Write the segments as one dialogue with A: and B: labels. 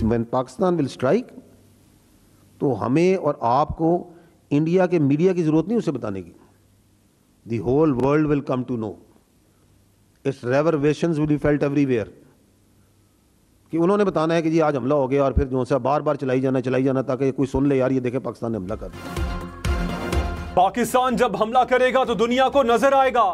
A: When Pakistan will strike, तो हमें और आपको इंडिया के मीडिया की जरूरत नहीं उसे बताने की। The whole world will come to know, its repercussions will be felt everywhere, कि उन्होंने बताना है कि जी आज हमला हो गया, और फिर जो सा बार बार चलाई जाना ताकि कोई सुन ले यार ये देखे पाकिस्तान ने हमला कर दिया।
B: पाकिस्तान जब हमला करेगा तो दुनिया को नजर आएगा,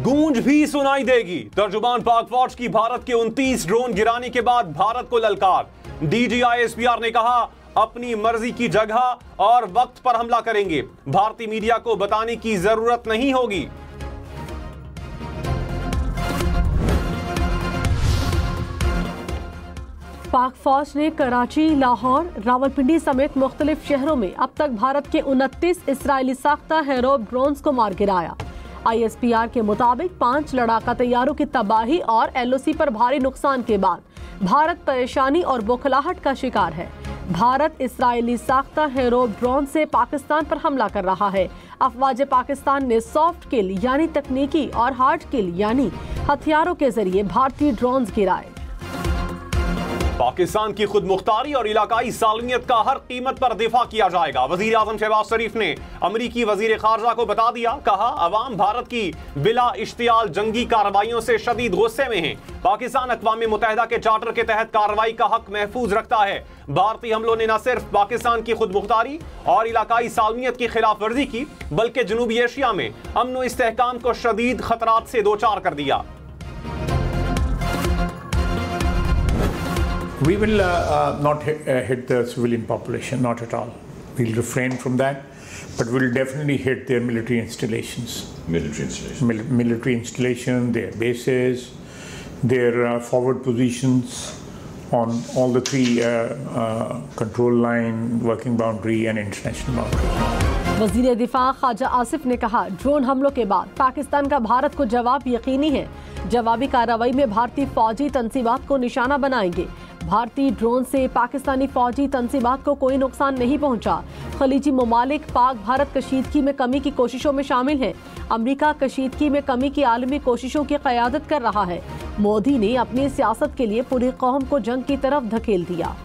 B: गूंज भी सुनाई देगी। तर्जुमान पाक फौज की भारत के 29 ड्रोन गिराने के बाद भारत को ललकार। DGISPR ने कहा अपनी मर्जी की जगह और वक्त पर हमला करेंगे, भारतीय मीडिया को बताने की जरूरत नहीं होगी।
C: पाक फौज ने कराची, लाहौर, रावलपिंडी समेत मुख्तलिफ शहरों में अब तक भारत के 29 इसराइली साख्ता हेरोब ड्रोन्स को मार गिराया। ISPR के मुताबिक 5 लड़ाका तैयारों की तबाही और LOC पर भारी नुकसान के बाद भारत परेशानी और बौखलाहट का शिकार है। भारत इसराइली साख्ता हेरोब ड्रोन से पाकिस्तान पर हमला कर रहा है। अफवाज पाकिस्तान ने सॉफ्ट किल यानी तकनीकी और हार्ड किल यानी हथियारों के जरिए भारतीय ड्रोन्स गिराए।
B: पाकिस्तान की खुद मुख्तारी और इलाकाई सालमियत का हर कीमत पर दिफा किया जाएगा। वजीर आजम शहबाज शरीफ ने अमरीकी वजीर खारजा को बता दिया, कहा अवाम भारत की बिला इश्तियाल जंगी कार्रवाइयों से शदीद गुस्से में हैं। पाकिस्तान अक़वाम मुत्तहिदा के चार्टर के तहत कार्रवाई का हक महफूज रखता है। भारतीय हमलों ने न सिर्फ पाकिस्तान की खुद मुख्तारी और इलाकाई सालमियत की खिलाफ वर्जी की, बल्कि जनूबी एशिया में अमन व इस्तेहकाम को शदीद खतरात से दो चार कर दिया।
D: We will not hit the civilian population, not at all. We'll refrain from that, but we'll definitely hit their military installations. Military installation, their bases, their forward positions on all the three control line, working boundary and international boundary.
C: वजीर दिफा ख्वाजा आसिफ ने कहा, drone हमलों के बाद पाकिस्तान का भारत को जवाब यकीनी है। जवाबी कार्रवाई में भारतीय फौजी तंसीबात को निशाना बनाएंगे। भारतीय ड्रोन से पाकिस्तानी फौजी तंसीबात को कोई नुकसान नहीं पहुंचा। खलीजी ममालिक पाक भारत कशीदगी में कमी की कोशिशों में शामिल हैं। अमरीका कशीदगी में कमी की आलमी कोशिशों की क़यादत कर रहा है। मोदी ने अपनी सियासत के लिए पूरी कौम को जंग की तरफ धकेल दिया।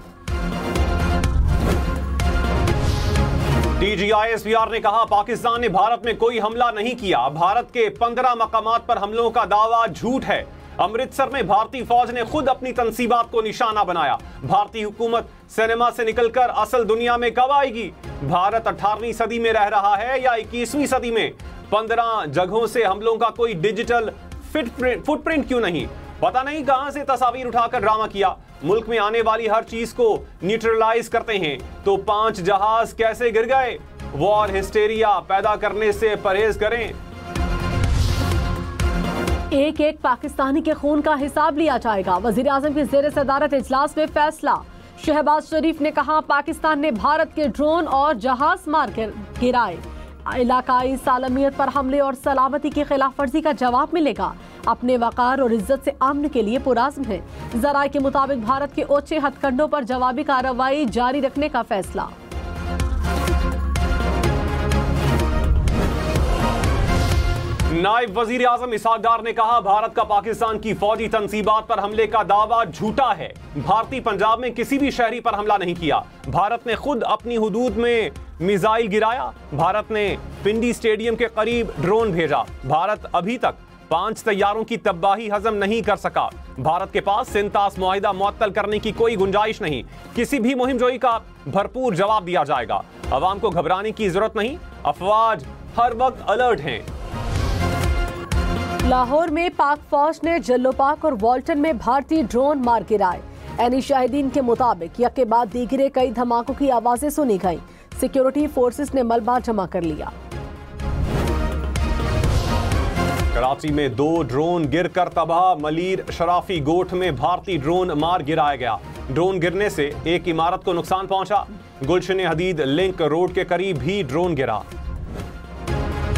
B: DGISPR ने कहा पाकिस्तान ने भारत में कोई हमला नहीं किया। भारत के 15 मकामात पर हमलों का दावा झूठ है। अमृतसर में भारतीय फौज ने खुद अपनी तंसीबात को निशाना बनाया। भारतीय हुकूमत सिनेमा से निकलकर असल दुनिया में कब आएगी? भारत 18वीं सदी में रह रहा है या 21वीं सदी में? 15 जगहों से हमलों का कोई डिजिटल फुटप्रिंट क्यों नहीं? पता नहीं कहां से तस्वीर उठाकर ड्रामा किया। मुल्क में आने वाली हर चीज को न्यूट्रलाइज करते हैं, तो 5 जहाज कैसे गिर गए? वॉर हिस्टेरिया पैदा करने से परहेज करें।
C: एक एक पाकिस्तानी के खून का हिसाब लिया जाएगा। वजीर आजम की ज़ेर सदारत इजलास में फैसला। शहबाज शरीफ ने कहा पाकिस्तान ने भारत के ड्रोन और जहाज मार कर गिराए। इलाकाई सालमियत पर हमले और सलामती की खिलाफ वर्जी का जवाब मिलेगा। अपने वकार और इज्जत से अमन के लिए पुराज़्म है। ज़राए के मुताबिक भारत के ओछे हथकंडों पर जवाबी कार्रवाई जारी रखने का फैसला।
B: नायब वजीर आजम इसहाक डार ने कहा भारत का पाकिस्तान की फौजी तंसीबात पर हमले का दावा झूठा है। भारतीय पंजाब में किसी भी शहरी पर हमला नहीं किया। भारत ने खुद अपनी हुदूद में मिसाइल गिराया। भारत ने पिंडी स्टेडियम के करीब ड्रोन भेजा। भारत अभी तक 5 तैयारों की तबाही हजम नहीं कर सका। भारत के पास सिंतास मुआहिदा मुअत्तल करने की कोई गुंजाइश नहीं। किसी भी मुहिम जोई का भरपूर जवाब दिया जाएगा। अवाम को घबराने की जरूरत नहीं, अफवाज हर वक्त अलर्ट हैं।
C: लाहौर में पाक फौज ने जल्लोपाक और वॉल्टन में भारतीय ड्रोन मार गिराए। एनी शाहिदीन के मुताबिक यके बाद दीगरे कई धमाकों की आवाजें सुनी गईं। सिक्योरिटी फोर्सेस ने मलबा जमा कर लिया।
B: कराची में 2 ड्रोन गिरकर तबाह। मलीर शराफी गोठ में भारतीय ड्रोन मार गिराया गया। ड्रोन गिरने से एक इमारत को नुकसान पहुंचा। गुलशन हदीद लिंक रोड के करीब भी ड्रोन गिरा।